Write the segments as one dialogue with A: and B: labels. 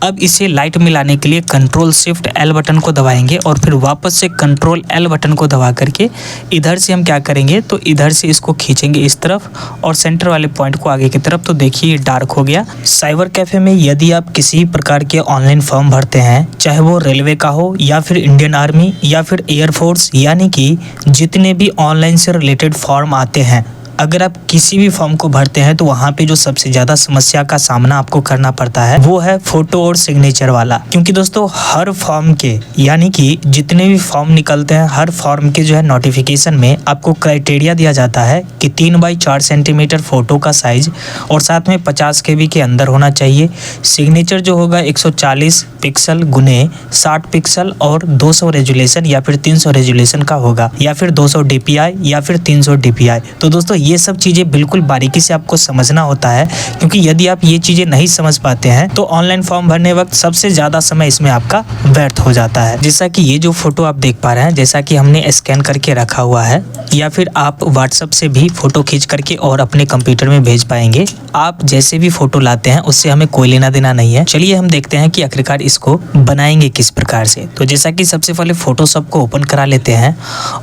A: अब इसे लाइट में लाने के लिए कंट्रोल शिफ्ट एल बटन को दबाएंगे और फिर वापस से कंट्रोल एल बटन को दबा करके इधर से हम क्या करेंगे तो इधर से इसको खींचेंगे इस तरफ और सेंटर वाले पॉइंट को आगे की तरफ। तो देखिए ये डार्क हो गया। साइबर कैफे में यदि आप किसी प्रकार के ऑनलाइन फॉर्म भरते हैं, चाहे वो रेलवे का हो या फिर इंडियन आर्मी या फिर एयरफोर्स, यानी कि जितने भी ऑनलाइन से रिलेटेड फॉर्म आते हैं, अगर आप किसी भी फॉर्म को भरते हैं तो वहाँ पे जो सबसे ज़्यादा समस्या का सामना आपको करना पड़ता है वो है फोटो और सिग्नेचर वाला। क्योंकि दोस्तों हर फॉर्म के, यानी कि जितने भी फॉर्म निकलते हैं, हर फॉर्म के जो है नोटिफिकेशन में आपको क्राइटेरिया दिया जाता है कि 3x4 सेंटीमीटर फोटो का साइज और साथ में 50 KB के अंदर होना चाहिए। सिग्नेचर जो होगा 140 पिक्सल गुने 60 पिक्सल और 200 रेजुलेशन या फिर 300 रेजुलेशन का होगा, या फिर 200 DPI या फिर 300 DPI। तो दोस्तों ये सब चीज़ें बिल्कुल बारीकी से आपको समझना होता है, क्योंकि यदि आप ये चीज़ें नहीं समझ पाते हैं तो ऑनलाइन फॉर्म भरने वक्त सबसे ज़्यादा समय इसमें आपका व्यर्थ हो जाता है। जैसा कि ये जो फोटो आप देख पा रहे हैं, जैसा कि हमने स्कैन करके रखा हुआ है, या फिर आप व्हाट्सएप से भी फोटो खींच करके और अपने कंप्यूटर में भेज पाएंगे। आप जैसे भी फोटो लाते हैं उससे हमें कोई लेना देना नहीं है। चलिए हम देखते हैं कि आखिरकार इसको बनाएंगे किस प्रकार से। तो जैसा कि सबसे पहले फोटोशॉप को ओपन करा लेते हैं।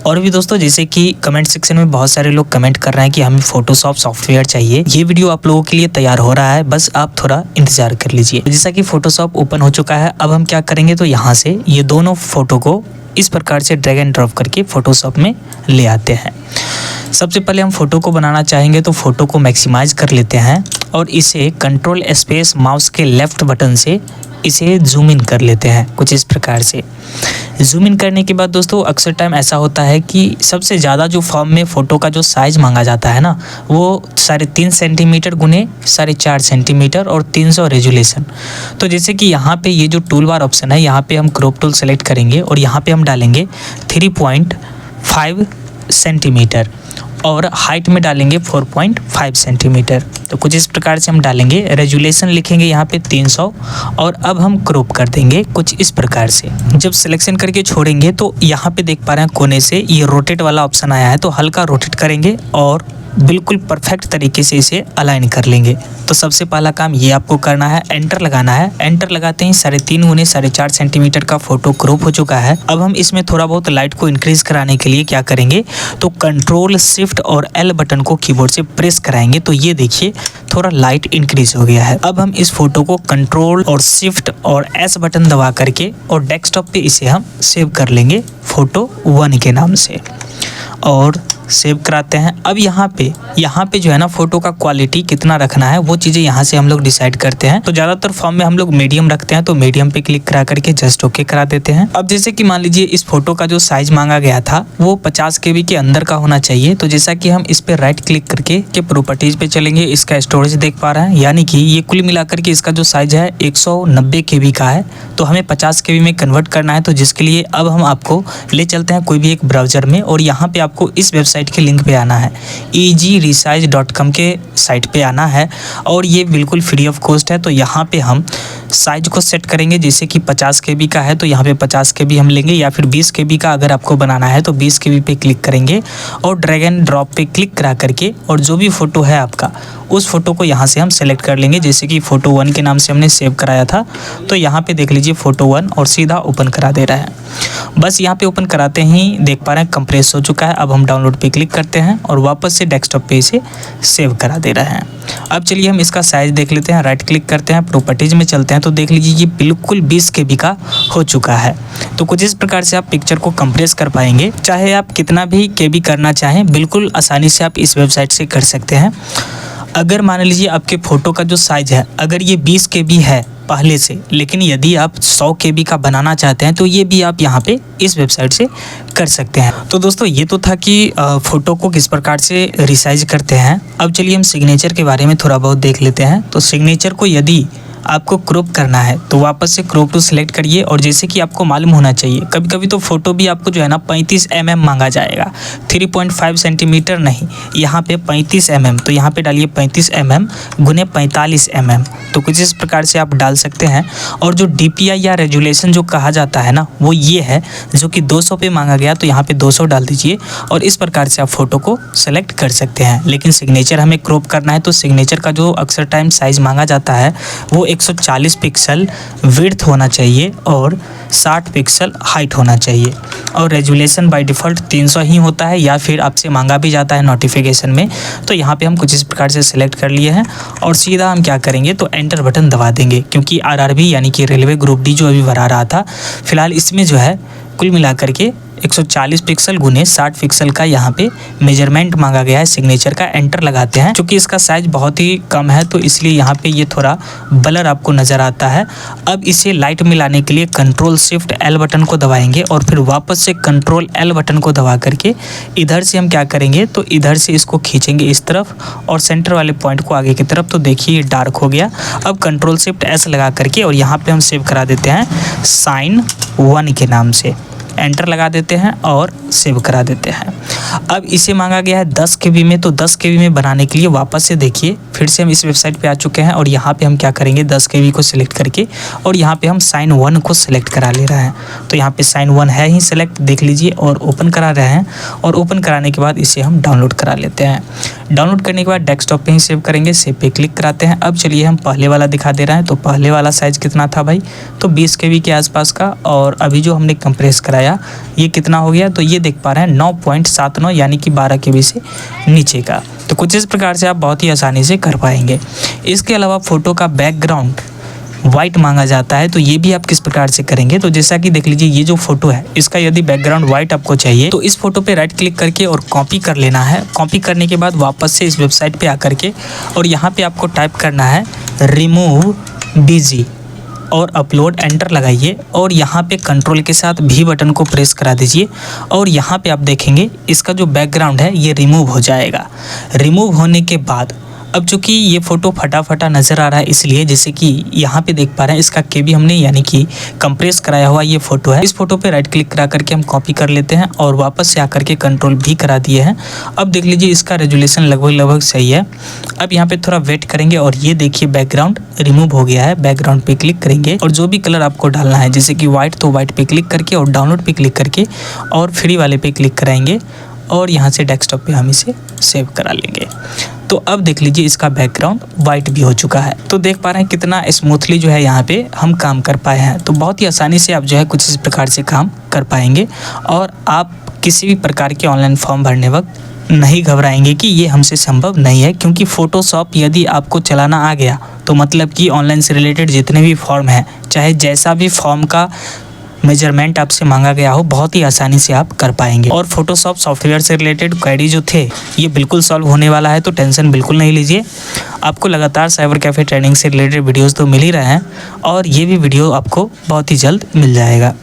A: और भी दोस्तों, जैसे कि कमेंट सेक्शन में बहुत सारे लोग कमेंट कर रहे हैं कि हमें फोटोशॉप सॉफ्टवेयर चाहिए। ये वीडियो आप लोगों के लिए तैयार हो रहा है, बस आप थोड़ा इंतजार कर लीजिए। जैसा कि फोटोशॉप ओपन हो चुका है, अब हम क्या करेंगे तो यहाँ से ये दोनों फोटो को इस प्रकार से ड्रैग एंड ड्रॉप करके फोटोशॉप में ले आते हैं। सबसे पहले हम फोटो को बनाना चाहेंगे तो फोटो को मैक्सिमाइज कर लेते हैं और इसे कंट्रोल स्पेस माउस के लेफ्ट बटन से इसे जूम इन कर लेते हैं कुछ इस प्रकार से। जूम इन करने के बाद दोस्तों अक्सर टाइम ऐसा होता है कि सबसे ज़्यादा जो फॉर्म में फ़ोटो का जो साइज़ मांगा जाता है ना, वो 3.5 सेंटीमीटर गुने 4.5 सेंटीमीटर और 300 रेजुलेशन। तो जैसे कि यहाँ पे ये जो टूल बार ऑप्शन है, यहाँ पे हम क्रॉप टूल सेलेक्ट करेंगे और यहाँ पे हम डालेंगे 3.5 सेंटीमीटर और हाइट में डालेंगे 4.5 सेंटीमीटर। तो कुछ इस प्रकार से हम डालेंगे। रेजुलेशन लिखेंगे यहाँ पे 300 और अब हम क्रॉप कर देंगे कुछ इस प्रकार से। जब सिलेक्शन करके छोड़ेंगे तो यहाँ पे देख पा रहे हैं कोने से ये रोटेट वाला ऑप्शन आया है, तो हल्का रोटेट करेंगे और बिल्कुल परफेक्ट तरीके से इसे अलाइन कर लेंगे। तो सबसे पहला काम ये आपको करना है, एंटर लगाना है। एंटर लगाते ही 3.5 गुने 4.5 सेंटीमीटर का फोटो क्रॉप हो चुका है। अब हम इसमें थोड़ा बहुत लाइट को इंक्रीज कराने के लिए क्या करेंगे तो कंट्रोल शिफ्ट और एल बटन को कीबोर्ड से प्रेस कराएंगे। तो ये देखिए थोड़ा लाइट इंक्रीज हो गया है। अब हम इस फोटो को कंट्रोल और शिफ्ट और एस बटन दबा करके और डेस्कटॉप पे इसे हम सेव कर लेंगे फोटो 1 के नाम से और सेव कराते हैं। अब यहाँ पे जो है ना फोटो का क्वालिटी कितना रखना है वो चीज़ें यहाँ से हम लोग डिसाइड करते हैं। तो ज़्यादातर फॉर्म में हम लोग मीडियम रखते हैं, तो मीडियम पे क्लिक करा करके जस्ट ओके करा देते हैं। अब जैसे कि मान लीजिए इस फोटो का जो साइज मांगा गया था वो 50 KB के अंदर का होना चाहिए। तो जैसा कि हम इस पे राइट क्लिक करके के प्रॉपर्टीज पे चलेंगे, इसका स्टोरेज देख पा रहे हैं, यानी कि ये कुल मिलाकर के इसका जो साइज है 190 KB का है। तो हमें 50 KB में कन्वर्ट करना है। तो जिसके लिए अब हम आपको ले चलते हैं कोई भी एक ब्राउजर में और यहाँ पे आपको इस वेबसाइट के लिंक पे आना है, egresize.com के साइट पे आना है और ये बिल्कुल फ्री ऑफ कॉस्ट है। तो यहाँ पे हम साइज को सेट करेंगे, जैसे कि 50 KB का है तो यहाँ पे 50 KB हम लेंगे, या फिर 20 KB का अगर आपको बनाना है तो 20 KB पे क्लिक करेंगे और ड्रैग एंड ड्रॉप पे क्लिक करा करके और जो भी फोटो है आपका उस फोटो को यहाँ से हम सेलेक्ट कर लेंगे। जैसे कि फोटो 1 के नाम से हमने सेव कराया था, तो यहाँ पे देख लीजिए फोटो 1 और सीधा ओपन करा दे रहा है। बस यहाँ पे ओपन कराते ही देख पा रहे हैं कंप्रेस हो चुका है। अब हम डाउनलोड पे क्लिक करते हैं और वापस से डेस्कटॉप पे इसे सेव करा दे रहे हैं। अब चलिए हम इसका साइज देख लेते हैं। राइट क्लिक करते हैं, प्रॉपर्टीज में चलते हैं, तो देख लीजिए ये बिल्कुल 20 KB का हो चुका है। तो कुछ इस प्रकार से आप पिक्चर को कंप्रेस कर पाएंगे। चाहे आप कितना भी KB करना चाहें, बिल्कुल आसानी से आप इस वेबसाइट से कर सकते हैं। अगर मान लीजिए आपके फ़ोटो का जो साइज़ है अगर ये 20 KB है पहले से, लेकिन यदि आप 100 KB का बनाना चाहते हैं तो ये भी आप यहाँ पे इस वेबसाइट से कर सकते हैं। तो दोस्तों ये तो था कि फ़ोटो को किस प्रकार से रिसाइज करते हैं। अब चलिए हम सिग्नेचर के बारे में थोड़ा बहुत देख लेते हैं। तो सिग्नेचर को यदि आपको क्रॉप करना है तो वापस से क्रॉप टू सिलेक्ट करिए और जैसे कि आपको मालूम होना चाहिए कभी कभी तो फ़ोटो भी आपको जो है ना 35 mm मांगा जाएगा, 3.5 सेंटीमीटर नहीं, यहाँ पे 35 mm। तो यहाँ पे डालिए 35 mm गुने 45 mm। तो कुछ इस प्रकार से आप डाल सकते हैं। और जो DPI या रेजुलेशन जो कहा जाता है ना वो ये है, जो कि 200 पे मांगा गया तो यहाँ पे 200 डाल दीजिए और इस प्रकार से आप फ़ोटो को सेलेक्ट कर सकते हैं। लेकिन सिग्नेचर हमें क्रॉप करना है तो सिग्नेचर का जो अक्सर टाइम साइज़ मांगा जाता है वो 140 पिक्सल विड्थ होना चाहिए और 60 पिक्सल हाइट होना चाहिए और रेजुलेशन बाय डिफ़ॉल्ट 300 ही होता है या फिर आपसे मांगा भी जाता है नोटिफिकेशन में। तो यहाँ पे हम कुछ इस प्रकार से सिलेक्ट कर लिए हैं और सीधा हम क्या करेंगे तो एंटर बटन दबा देंगे, क्योंकि आरआरबी यानी कि रेलवे ग्रुप डी जो अभी भरा रहा था, फिलहाल इसमें जो है कुल मिलाकर के 140 पिक्सल गुने 60 पिक्सल का यहाँ पे मेजरमेंट मांगा गया है सिग्नेचर का। एंटर लगाते हैं, क्योंकि इसका साइज बहुत ही कम है तो इसलिए यहाँ पे ये थोड़ा ब्लर आपको नज़र आता है। अब इसे लाइट में लाने के लिए कंट्रोल शिफ्ट एल बटन को दबाएंगे और फिर वापस से कंट्रोल एल बटन को दबा करके इधर से हम क्या करेंगे तो इधर से इसको खींचेंगे इस तरफ और सेंटर वाले पॉइंट को आगे की तरफ। तो देखिए ये डार्क हो गया। अब कंट्रोल शिफ्ट एस लगा करके और यहाँ पे हम सेव करा देते हैं साइन 1 के नाम से। एंटर लगा देते हैं और सेव करा देते हैं। अब इसे मांगा गया है 10 KB में, तो 10 KB में बनाने के लिए वापस से देखिए फिर से हम इस वेबसाइट पे आ चुके हैं और यहाँ पे हम क्या करेंगे 10 KB को सिलेक्ट करके और यहाँ पे हम साइन 1 को सिलेक्ट करा ले रहे हैं। तो यहाँ पे साइन 1 है ही सिलेक्ट, देख लीजिए, और ओपन करा रहे हैं और ओपन कराने के बाद इसे हम डाउनलोड करा लेते हैं। डाउनलोड करने के बाद डेस्कटॉप पे ही सेव करेंगे, सेव पे क्लिक कराते हैं। अब चलिए हम पहले वाला दिखा दे रहे हैं। तो पहले वाला साइज़ कितना था भाई, तो 20 KB के आसपास का, और अभी जो हमने कंप्रेस कराया ये कितना हो गया, तो ये देख पा रहे हैं 9.79 यानी कि 12 KB से नीचे का। तो कुछ इस प्रकार से आप बहुत ही आसानी से कर पाएंगे। इसके अलावा फ़ोटो का बैकग्राउंड वाइट मांगा जाता है, तो ये भी आप किस प्रकार से करेंगे, तो जैसा कि देख लीजिए ये जो फोटो है इसका यदि बैकग्राउंड वाइट आपको चाहिए तो इस फोटो पे राइट क्लिक करके और कॉपी कर लेना है। कॉपी करने के बाद वापस से इस वेबसाइट पे आकर के और यहाँ पे आपको टाइप करना है रिमूव बीजी और अपलोड। एंटर लगाइए और यहाँ पे कंट्रोल के साथ भी बटन को प्रेस करा दीजिए और यहाँ पे आप देखेंगे इसका जो बैकग्राउंड है ये रिमूव हो जाएगा। रिमूव होने के बाद अब चूँकि ये फ़ोटो फटा नज़र आ रहा है, इसलिए जैसे कि यहाँ पे देख पा रहे हैं इसका KB हमने यानी कि कंप्रेस कराया हुआ ये फ़ोटो है। इस फोटो पे राइट क्लिक करा करके हम कॉपी कर लेते हैं और वापस से आकर के कंट्रोल भी करा दिए हैं। अब देख लीजिए इसका रेजुलेशन लगभग सही है। अब यहाँ पे थोड़ा वेट करेंगे और ये देखिए बैकग्राउंड रिमूव हो गया है। बैकग्राउंड पे क्लिक करेंगे और जो भी कलर आपको डालना है जैसे कि व्हाइट, तो व्हाइट पे क्लिक करके और डाउनलोड पे क्लिक करके और फ्री वाले पे क्लिक कराएंगे और यहाँ से डेस्कटॉप पे हम इसे सेव करा लेंगे। तो अब देख लीजिए इसका बैकग्राउंड वाइट भी हो चुका है। तो देख पा रहे हैं कितना स्मूथली जो है यहाँ पे हम काम कर पाए हैं। तो बहुत ही आसानी से आप जो है कुछ इस प्रकार से काम कर पाएंगे और आप किसी भी प्रकार के ऑनलाइन फॉर्म भरने वक्त नहीं घबराएंगे कि ये हमसे संभव नहीं है, क्योंकि फ़ोटोशॉप यदि आपको चलाना आ गया तो मतलब कि ऑनलाइन से रिलेटेड जितने भी फॉर्म हैं, चाहे जैसा भी फॉर्म का मेजरमेंट आपसे मांगा गया हो, बहुत ही आसानी से आप कर पाएंगे। और फोटोशॉप सॉफ्टवेयर से रिलेटेड क्वेरी जो थे ये बिल्कुल सॉल्व होने वाला है, तो टेंशन बिल्कुल नहीं लीजिए। आपको लगातार साइबर कैफ़े ट्रेनिंग से रिलेटेड वीडियोस तो मिल ही रहे हैं और ये भी वीडियो आपको बहुत ही जल्द मिल जाएगा।